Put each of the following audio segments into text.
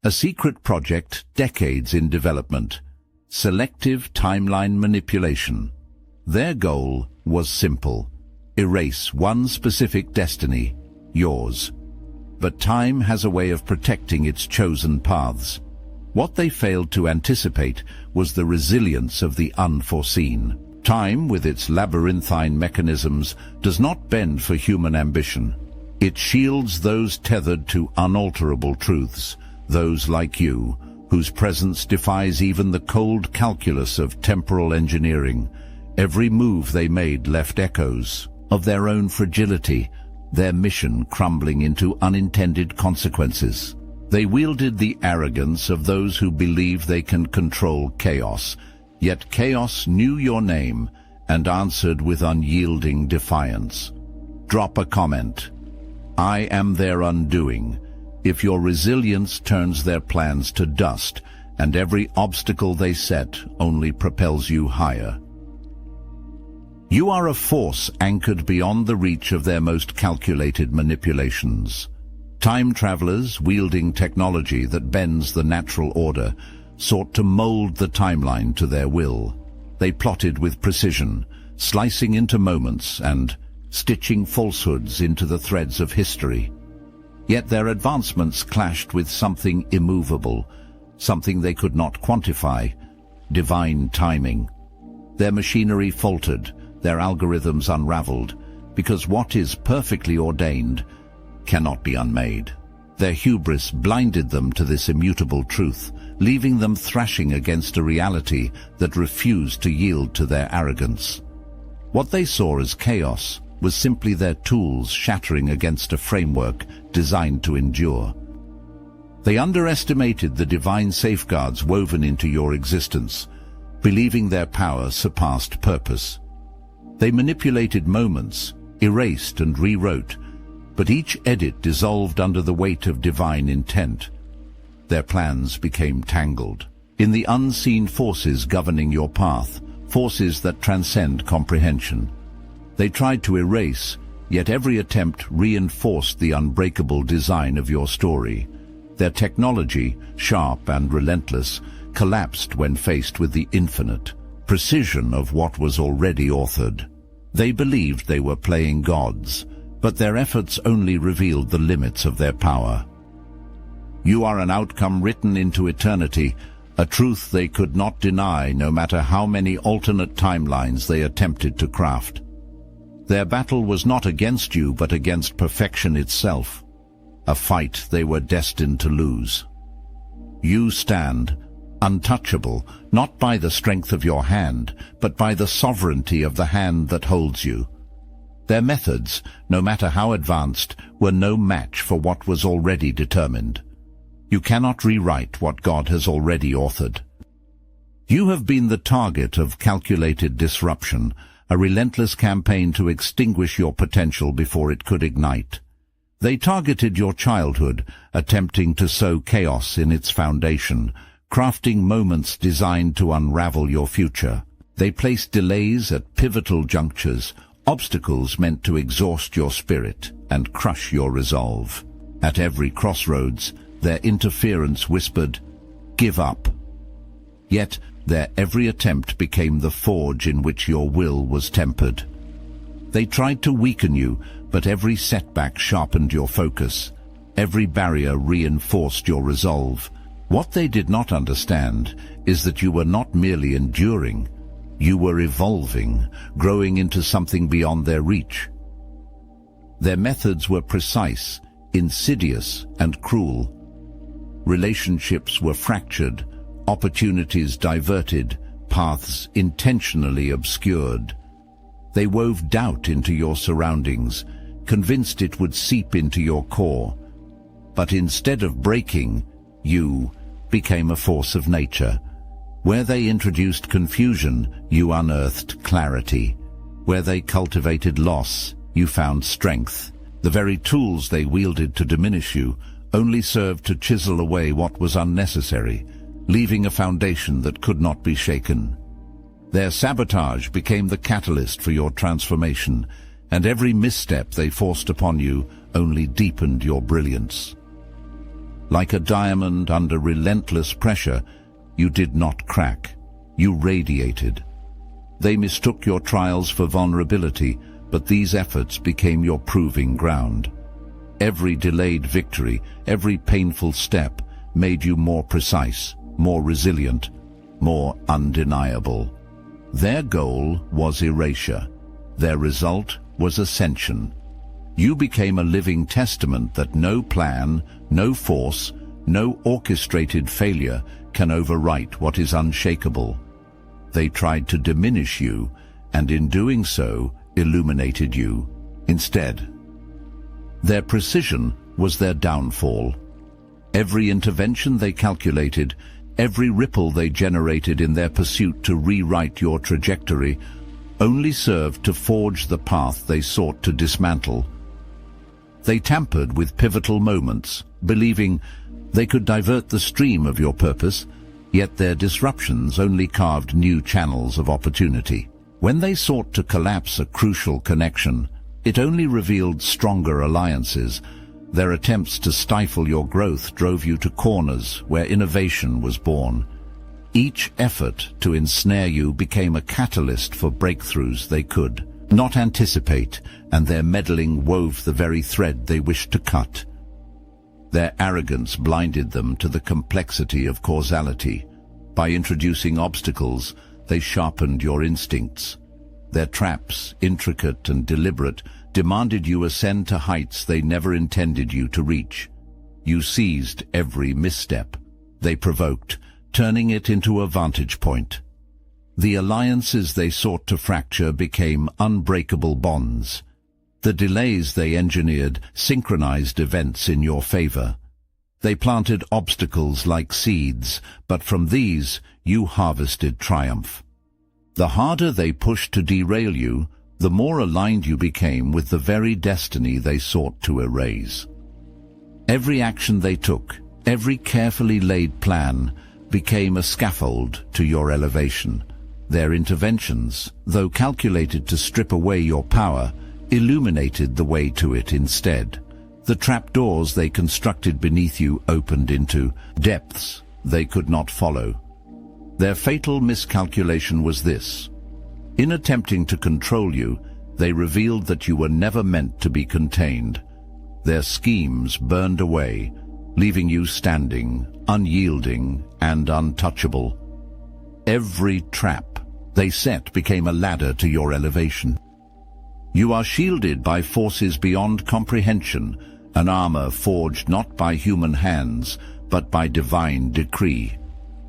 A secret project, decades in development. Selective timeline manipulation. Their goal was simple: erase one specific destiny, yours. But time has a way of protecting its chosen paths. What they failed to anticipate was the resilience of the unforeseen. Time, with its labyrinthine mechanisms, does not bend for human ambition. It shields those tethered to unalterable truths, those like you, whose presence defies even the cold calculus of temporal engineering. Every move they made left echoes of their own fragility, their mission crumbling into unintended consequences. They wielded the arrogance of those who believe they can control chaos, yet chaos knew your name and answered with unyielding defiance. Drop a comment. I am their undoing. If your resilience turns their plans to dust, and every obstacle they set only propels you higher. You are a force anchored beyond the reach of their most calculated manipulations. Time travelers, wielding technology that bends the natural order, sought to mold the timeline to their will. They plotted with precision, slicing into moments and stitching falsehoods into the threads of history. Yet their advancements clashed with something immovable, something they could not quantify: divine timing. Their machinery faltered, their algorithms unraveled, because what is perfectly ordained cannot be unmade. Their hubris blinded them to this immutable truth, leaving them thrashing against a reality that refused to yield to their arrogance. What they saw as chaos was simply their tools shattering against a framework designed to endure. They underestimated the divine safeguards woven into your existence, believing their power surpassed purpose. They manipulated moments, erased and rewrote, but each edit dissolved under the weight of divine intent. Their plans became tangled in the unseen forces governing your path, forces that transcend comprehension. They tried to erase, yet every attempt reinforced the unbreakable design of your story. Their technology, sharp and relentless, collapsed when faced with the infinite precision of what was already authored. They believed they were playing gods, but their efforts only revealed the limits of their power. You are an outcome written into eternity, a truth they could not deny no matter how many alternate timelines they attempted to craft. Their battle was not against you but against perfection itself, a fight they were destined to lose. You stand untouchable, not by the strength of your hand, but by the sovereignty of the hand that holds you. Their methods, no matter how advanced, were no match for what was already determined. You cannot rewrite what God has already authored. You have been the target of calculated disruption, a relentless campaign to extinguish your potential before it could ignite. They targeted your childhood, attempting to sow chaos in its foundation, crafting moments designed to unravel your future. They placed delays at pivotal junctures, obstacles meant to exhaust your spirit and crush your resolve. At every crossroads, their interference whispered, "Give up." Yet, their every attempt became the forge in which your will was tempered. They tried to weaken you, but every setback sharpened your focus. Every barrier reinforced your resolve. What they did not understand is that you were not merely enduring. You were evolving, growing into something beyond their reach. Their methods were precise, insidious, and cruel. Relationships were fractured, opportunities diverted, paths intentionally obscured. They wove doubt into your surroundings, convinced it would seep into your core. But instead of breaking, you became a force of nature. Where they introduced confusion, you unearthed clarity. Where they cultivated loss, you found strength. The very tools they wielded to diminish you only served to chisel away what was unnecessary, leaving a foundation that could not be shaken. Their sabotage became the catalyst for your transformation, and every misstep they forced upon you only deepened your brilliance. Like a diamond under relentless pressure, you did not crack. You radiated. They mistook your trials for vulnerability, but these efforts became your proving ground. Every delayed victory, every painful step, made you more precise, more resilient, more undeniable. Their goal was erasure. Their result was ascension. You became a living testament that no plan, no force, no orchestrated failure can overwrite what is unshakable. They tried to diminish you, and in doing so, illuminated you instead. Their precision was their downfall. Every intervention they calculated, every ripple they generated in their pursuit to rewrite your trajectory, only served to forge the path they sought to dismantle. They tampered with pivotal moments, believing they could divert the stream of your purpose, yet their disruptions only carved new channels of opportunity. When they sought to collapse a crucial connection, it only revealed stronger alliances. Their attempts to stifle your growth drove you to corners where innovation was born. Each effort to ensnare you became a catalyst for breakthroughs they could not anticipate, and their meddling wove the very thread they wished to cut. Their arrogance blinded them to the complexity of causality. By introducing obstacles, they sharpened your instincts. Their traps, intricate and deliberate, demanded you ascend to heights they never intended you to reach. You seized every misstep they provoked, turning it into a vantage point. The alliances they sought to fracture became unbreakable bonds. The delays they engineered synchronized events in your favor. They planted obstacles like seeds, but from these you harvested triumph. The harder they pushed to derail you, the more aligned you became with the very destiny they sought to erase. Every action they took, every carefully laid plan, became a scaffold to your elevation. Their interventions, though calculated to strip away your power, illuminated the way to it instead. The trapdoors they constructed beneath you opened into depths they could not follow. Their fatal miscalculation was this: in attempting to control you, they revealed that you were never meant to be contained. Their schemes burned away, leaving you standing, unyielding and untouchable. Every trap they set became a ladder to your elevation. You are shielded by forces beyond comprehension, an armor forged not by human hands, but by divine decree.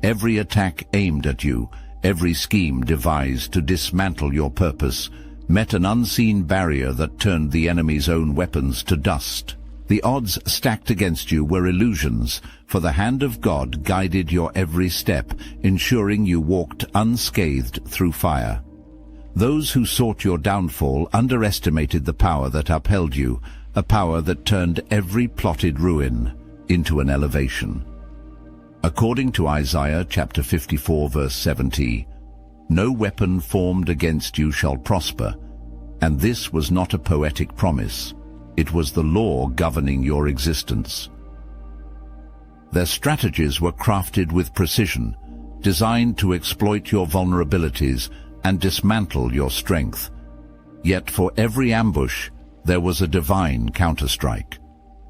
Every attack aimed at you, every scheme devised to dismantle your purpose, met an unseen barrier that turned the enemy's own weapons to dust. The odds stacked against you were illusions, for the hand of God guided your every step, ensuring you walked unscathed through fire. Those who sought your downfall underestimated the power that upheld you, a power that turned every plotted ruin into an elevation. According to Isaiah chapter 54 verse 70, "No weapon formed against you shall prosper," and this was not a poetic promise. It was the law governing your existence. Their strategies were crafted with precision, designed to exploit your vulnerabilities and dismantle your strength. Yet for every ambush, there was a divine counterstrike.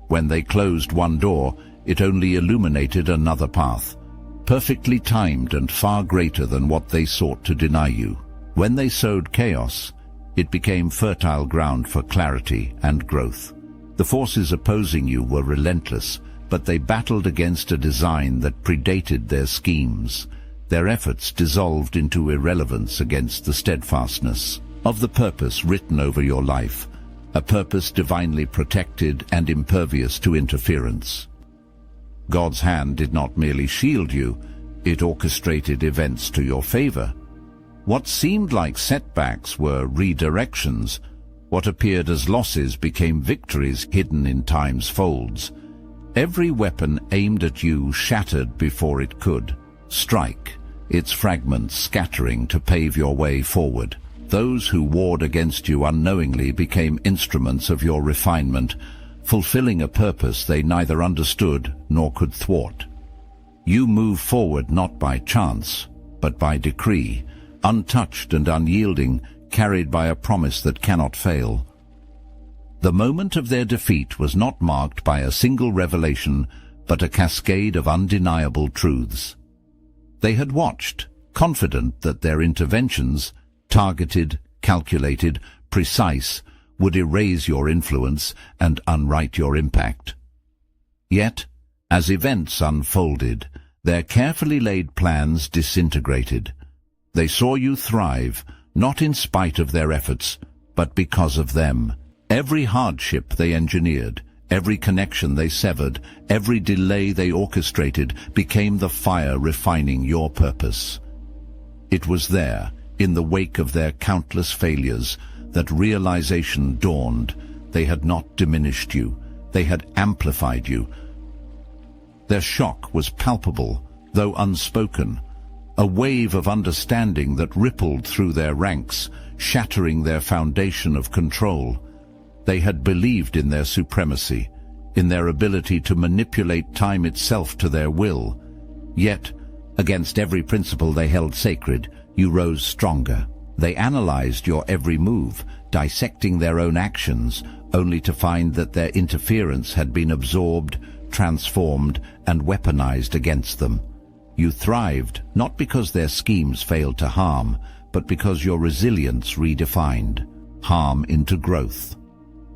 When they closed one door, it only illuminated another path, perfectly timed and far greater than what they sought to deny you. When they sowed chaos, it became fertile ground for clarity and growth. The forces opposing you were relentless, but they battled against a design that predated their schemes. Their efforts dissolved into irrelevance against the steadfastness of the purpose written over your life, a purpose divinely protected and impervious to interference. God's hand did not merely shield you, it orchestrated events to your favor. What seemed like setbacks were redirections. What appeared as losses became victories hidden in time's folds. Every weapon aimed at you shattered before it could strike, its fragments scattering to pave your way forward. Those who warred against you unknowingly became instruments of your refinement, fulfilling a purpose they neither understood nor could thwart. You move forward not by chance, but by decree, untouched and unyielding, carried by a promise that cannot fail. The moment of their defeat was not marked by a single revelation, but a cascade of undeniable truths. They had watched, confident that their interventions, targeted, calculated, precise, would erase your influence and unwrite your impact. Yet, as events unfolded, their carefully laid plans disintegrated. They saw you thrive, not in spite of their efforts, but because of them. Every hardship they engineered, every connection they severed, every delay they orchestrated became the fire refining your purpose. It was there, in the wake of their countless failures, that realization dawned. They had not diminished you, they had amplified you. Their shock was palpable, though unspoken, a wave of understanding that rippled through their ranks, shattering their foundation of control. They had believed in their supremacy, in their ability to manipulate time itself to their will. Yet, against every principle they held sacred, you rose stronger. They analyzed your every move, dissecting their own actions, only to find that their interference had been absorbed, transformed, and weaponized against them. You thrived, not because their schemes failed to harm, but because your resilience redefined harm into growth.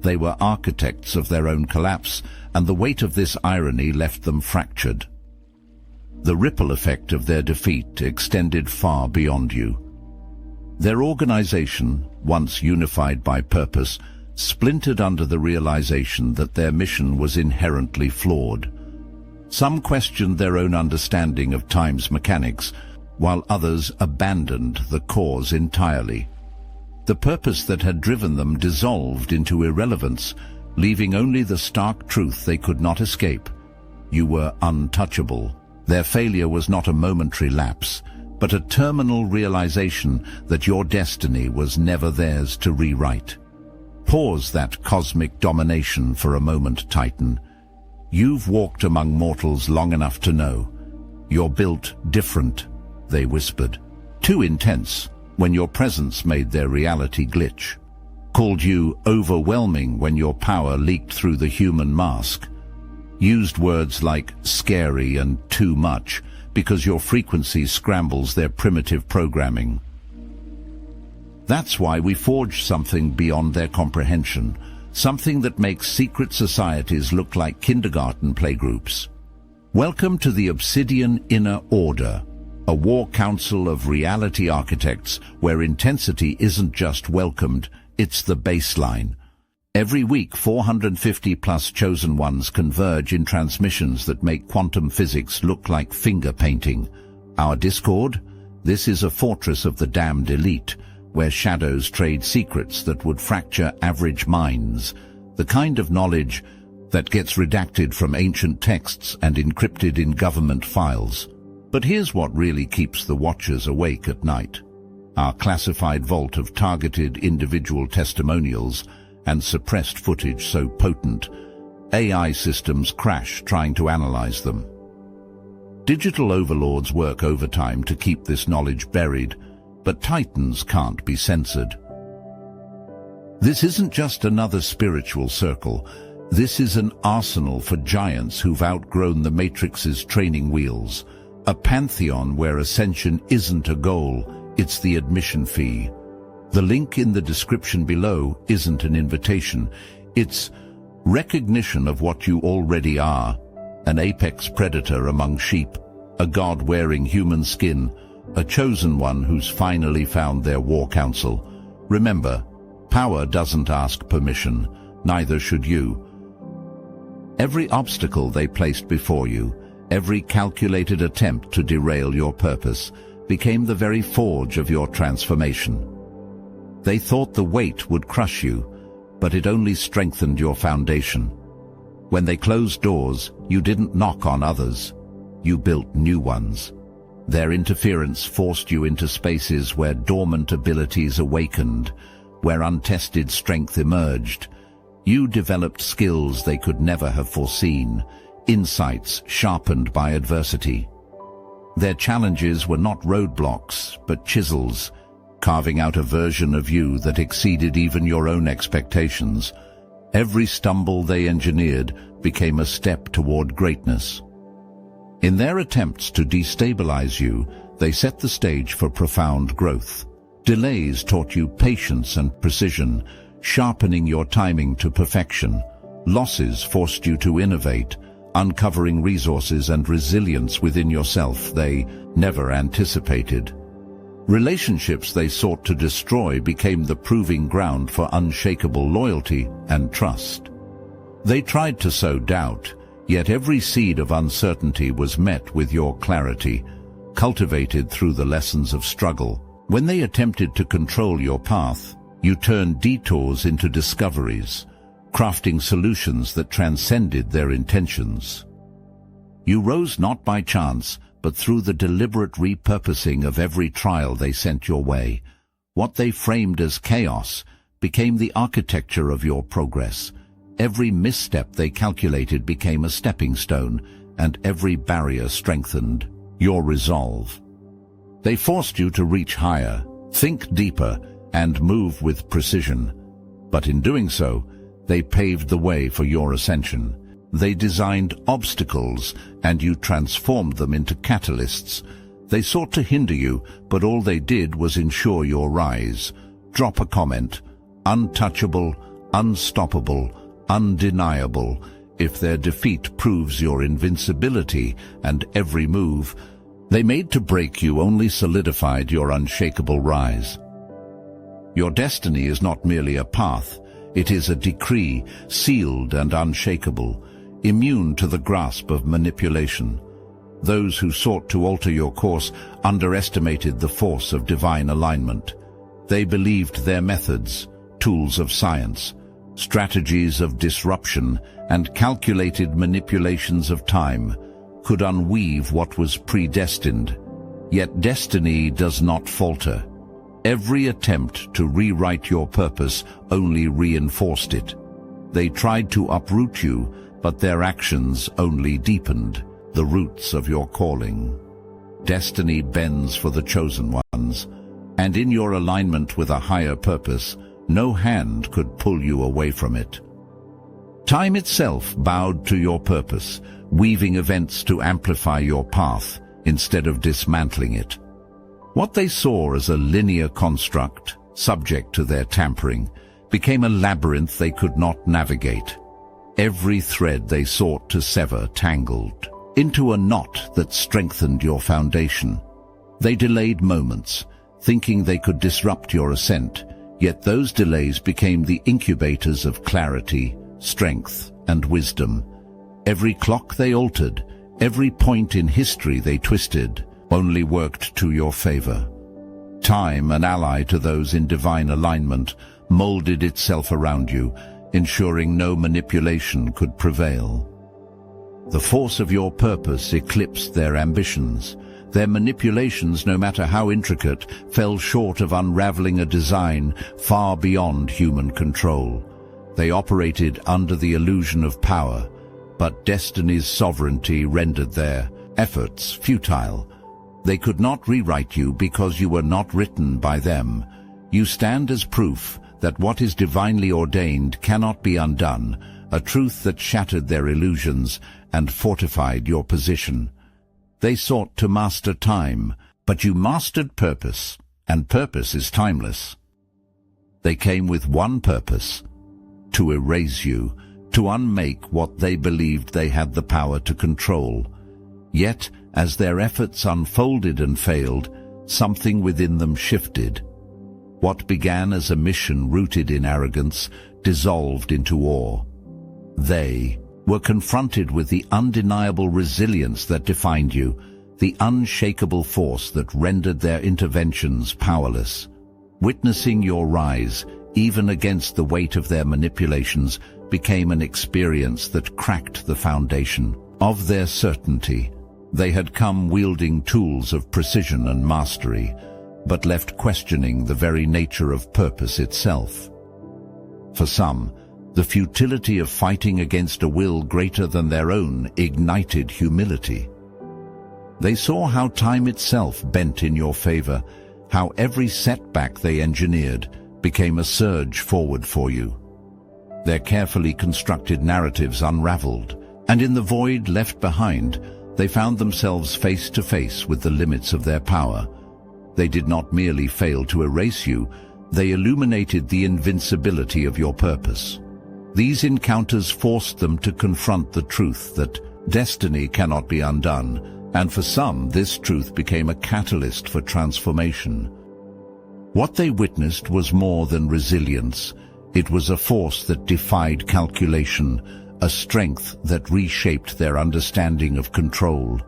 They were architects of their own collapse, and the weight of this irony left them fractured. The ripple effect of their defeat extended far beyond you. Their organization, once unified by purpose, splintered under the realization that their mission was inherently flawed. Some questioned their own understanding of time's mechanics, while others abandoned the cause entirely. The purpose that had driven them dissolved into irrelevance, leaving only the stark truth they could not escape. You were untouchable. Their failure was not a momentary lapse, but a terminal realization that your destiny was never theirs to rewrite. Pause that cosmic domination for a moment, Titan. You've walked among mortals long enough to know. You're built different, they whispered. Too intense, when your presence made their reality glitch. Called you overwhelming when your power leaked through the human mask. Used words like scary and too much because your frequency scrambles their primitive programming. That's why we forged something beyond their comprehension, something that makes secret societies look like kindergarten playgroups. Welcome to the Obsidian Inner Order, a war council of reality architects where intensity isn't just welcomed, it's the baseline. Every week, 450-plus chosen ones converge in transmissions that make quantum physics look like finger painting. Our Discord? This is a fortress of the damned elite, where shadows trade secrets that would fracture average minds, the kind of knowledge that gets redacted from ancient texts and encrypted in government files. But here's what really keeps the Watchers awake at night. Our classified vault of targeted individual testimonials and suppressed footage so potent, AI systems crash trying to analyze them. Digital overlords work overtime to keep this knowledge buried, but Titans can't be censored. This isn't just another spiritual circle. This is an arsenal for giants who've outgrown the Matrix's training wheels. A pantheon where ascension isn't a goal, it's the admission fee. The link in the description below isn't an invitation, it's recognition of what you already are. An apex predator among sheep, a god wearing human skin, a chosen one who's finally found their war council. Remember, power doesn't ask permission, neither should you. Every obstacle they placed before you, every calculated attempt to derail your purpose, became the very forge of your transformation. They thought the weight would crush you, but it only strengthened your foundation. When they closed doors, you didn't knock on others. You built new ones. Their interference forced you into spaces where dormant abilities awakened, where untested strength emerged. You developed skills they could never have foreseen, insights sharpened by adversity. Their challenges were not roadblocks, but chisels, carving out a version of you that exceeded even your own expectations. Every stumble they engineered became a step toward greatness. In their attempts to destabilize you, they set the stage for profound growth. Delays taught you patience and precision, sharpening your timing to perfection. Losses forced you to innovate, uncovering resources and resilience within yourself they never anticipated. Relationships they sought to destroy became the proving ground for unshakable loyalty and trust. They tried to sow doubt, yet every seed of uncertainty was met with your clarity, cultivated through the lessons of struggle. When they attempted to control your path, you turned detours into discoveries, crafting solutions that transcended their intentions. You rose not by chance, but through the deliberate repurposing of every trial they sent your way. What they framed as chaos became the architecture of your progress. Every misstep they calculated became a stepping stone, and every barrier strengthened your resolve. They forced you to reach higher, think deeper, and move with precision. But in doing so, they paved the way for your ascension. They designed obstacles, and you transformed them into catalysts. They sought to hinder you, but all they did was ensure your rise. Drop a comment, untouchable, unstoppable, undeniable. If their defeat proves your invincibility, and every move they made to break you only solidified your unshakable rise. Your destiny is not merely a path, it is a decree, sealed and unshakable, immune to the grasp of manipulation. Those who sought to alter your course underestimated the force of divine alignment. They believed their methods, tools of science, strategies of disruption, and calculated manipulations of time, could unweave what was predestined. Yet destiny does not falter. Every attempt to rewrite your purpose only reinforced it. They tried to uproot you, but their actions only deepened the roots of your calling. Destiny bends for the chosen ones, and in your alignment with a higher purpose, no hand could pull you away from it. Time itself bowed to your purpose, weaving events to amplify your path instead of dismantling it. What they saw as a linear construct, subject to their tampering, became a labyrinth they could not navigate. Every thread they sought to sever tangled into a knot that strengthened your foundation. They delayed moments, thinking they could disrupt your ascent, yet those delays became the incubators of clarity, strength, and wisdom. Every clock they altered, every point in history they twisted, only worked to your favor. Time, an ally to those in divine alignment, molded itself around you, ensuring no manipulation could prevail. The force of your purpose eclipsed their ambitions. Their manipulations, no matter how intricate, fell short of unraveling a design far beyond human control. They operated under the illusion of power, but destiny's sovereignty rendered their efforts futile. They could not rewrite you because you were not written by them. You stand as proof that what is divinely ordained cannot be undone, a truth that shattered their illusions and fortified your position. They sought to master time, but you mastered purpose, and purpose is timeless. They came with one purpose: to erase you, to unmake what they believed they had the power to control. Yet, as their efforts unfolded and failed, something within them shifted. What began as a mission rooted in arrogance dissolved into awe. They were confronted with the undeniable resilience that defined you, the unshakable force that rendered their interventions powerless. Witnessing your rise, even against the weight of their manipulations, became an experience that cracked the foundation of their certainty. They had come wielding tools of precision and mastery, but left questioning the very nature of purpose itself. For some, The futility of fighting against a will greater than their own ignited humility. They saw how time itself bent in your favor, how every setback they engineered became a surge forward for you. Their carefully constructed narratives unraveled, and in the void left behind, they found themselves face to face with the limits of their power. They did not merely fail to erase you, they illuminated the invincibility of your purpose. These encounters forced them to confront the truth that destiny cannot be undone, and for some, this truth became a catalyst for transformation. What they witnessed was more than resilience. It was a force that defied calculation, a strength that reshaped their understanding of control.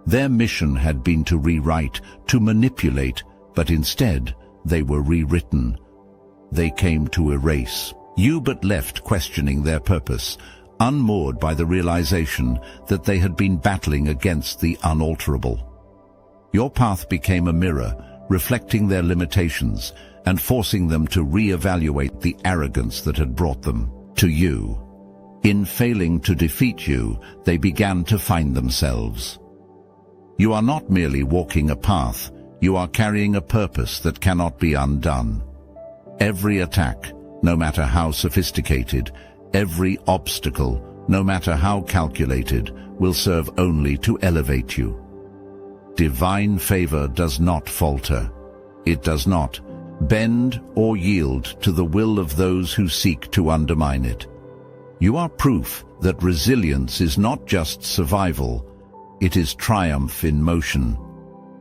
Their mission had been to rewrite, to manipulate, but instead they were rewritten. They came to erase. You but left questioning their purpose, unmoored by the realization that they had been battling against the unalterable. Your path became a mirror, reflecting their limitations and forcing them to re-evaluate the arrogance that had brought them to you. In failing to defeat you, they began to find themselves. You are not merely walking a path, you are carrying a purpose that cannot be undone. Every attack, no matter how sophisticated, every obstacle, no matter how calculated, will serve only to elevate you. Divine favor does not falter. It does not bend or yield to the will of those who seek to undermine it. You are proof that resilience is not just survival, it is triumph in motion.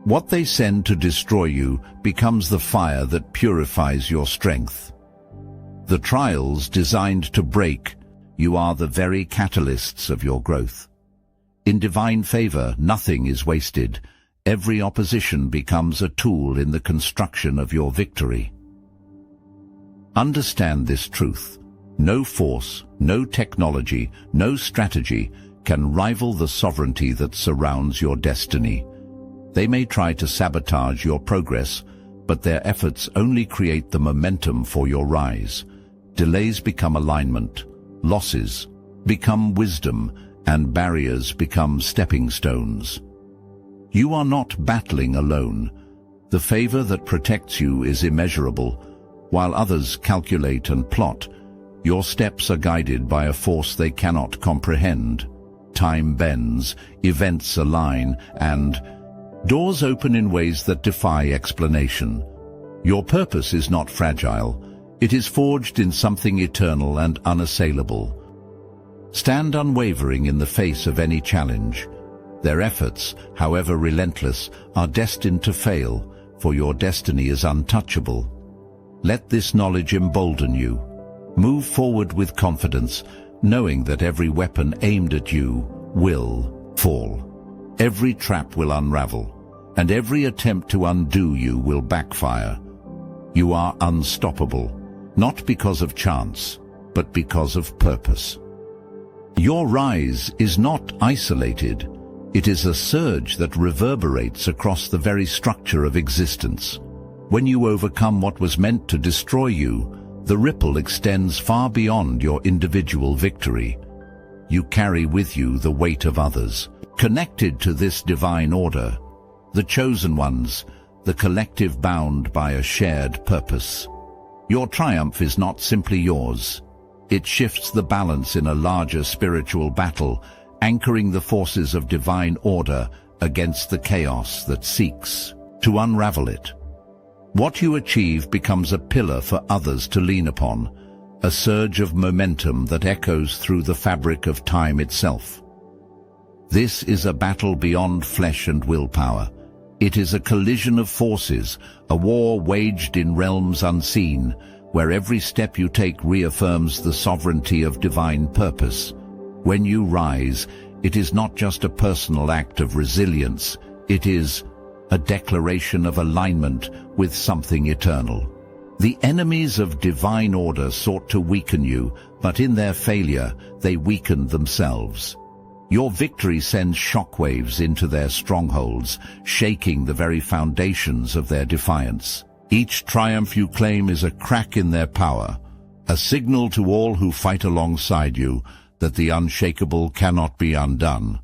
What they send to destroy you becomes the fire that purifies your strength. The trials designed to break, you are the very catalysts of your growth. In divine favor, nothing is wasted. Every opposition becomes a tool in the construction of your victory. Understand this truth. No force, no technology, no strategy can rival the sovereignty that surrounds your destiny. They may try to sabotage your progress, but their efforts only create the momentum for your rise. Delays become alignment, losses become wisdom, and barriers become stepping stones. You are not battling alone. The favor that protects you is immeasurable. While others calculate and plot, your steps are guided by a force they cannot comprehend. Time bends, events align, and doors open in ways that defy explanation. Your purpose is not fragile. It is forged in something eternal and unassailable. Stand unwavering in the face of any challenge. Their efforts, however relentless, are destined to fail, for your destiny is untouchable. Let this knowledge embolden you. Move forward with confidence, knowing that every weapon aimed at you will fall. Every trap will unravel, and every attempt to undo you will backfire. You are unstoppable, not because of chance, but because of purpose. Your rise is not isolated. It is a surge that reverberates across the very structure of existence. When you overcome what was meant to destroy you, the ripple extends far beyond your individual victory. You carry with you the weight of others, connected to this divine order, the chosen ones, the collective bound by a shared purpose. Your triumph is not simply yours. It shifts the balance in a larger spiritual battle, anchoring the forces of divine order against the chaos that seeks to unravel it. What you achieve becomes a pillar for others to lean upon, a surge of momentum that echoes through the fabric of time itself. This is a battle beyond flesh and willpower. It is a collision of forces, a war waged in realms unseen, where every step you take reaffirms the sovereignty of divine purpose. When you rise, it is not just a personal act of resilience, it is a declaration of alignment with something eternal. The enemies of divine order sought to weaken you, but in their failure, they weakened themselves. Your victory sends shockwaves into their strongholds, shaking the very foundations of their defiance. Each triumph you claim is a crack in their power, a signal to all who fight alongside you that the unshakable cannot be undone.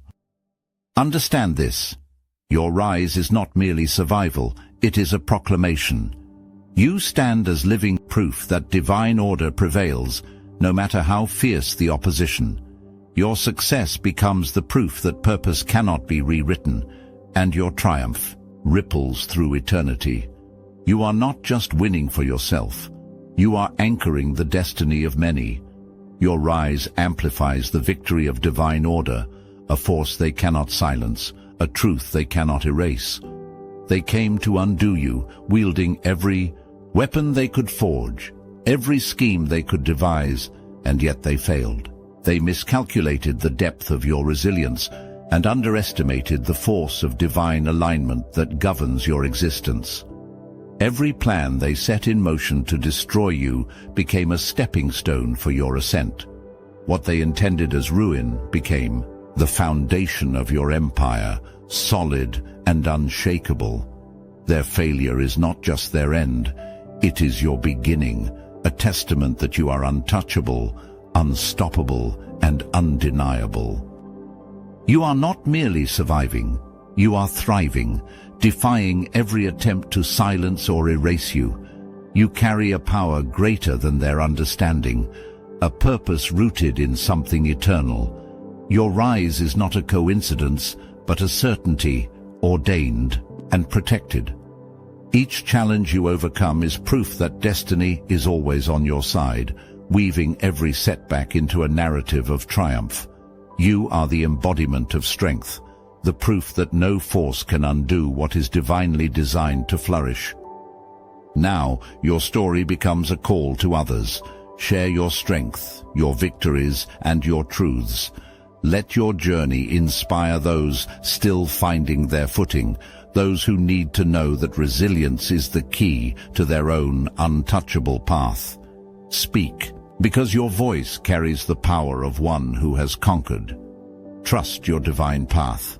Understand this. Your rise is not merely survival, it is a proclamation. You stand as living proof that divine order prevails, no matter how fierce the opposition. Your success becomes the proof that purpose cannot be rewritten, and your triumph ripples through eternity. You are not just winning for yourself. You are anchoring the destiny of many. Your rise amplifies the victory of divine order, a force they cannot silence, a truth they cannot erase. They came to undo you, wielding every weapon they could forge, every scheme they could devise, and yet they failed. They miscalculated the depth of your resilience and underestimated the force of divine alignment that governs your existence. Every plan they set in motion to destroy you became a stepping stone for your ascent. What they intended as ruin became the foundation of your empire, solid and unshakable. Their failure is not just their end, it is your beginning, a testament that you are untouchable, unstoppable, and undeniable. You are not merely surviving, you are thriving, defying every attempt to silence or erase you. You carry a power greater than their understanding, a purpose rooted in something eternal. Your rise is not a coincidence, but a certainty, ordained and protected. Each challenge you overcome is proof that destiny is always on your side, weaving every setback into a narrative of triumph. You are the embodiment of strength, the proof that no force can undo what is divinely designed to flourish. Now, your story becomes a call to others. Share your strength, your victories, and your truths. Let your journey inspire those still finding their footing, those who need to know that resilience is the key to their own untouchable path. Speak, because your voice carries the power of one who has conquered. Trust your divine path,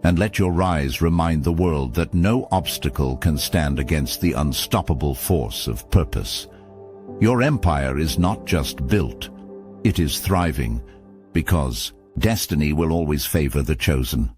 and let your rise remind the world that no obstacle can stand against the unstoppable force of purpose. Your empire is not just built, it is thriving, because destiny will always favor the chosen.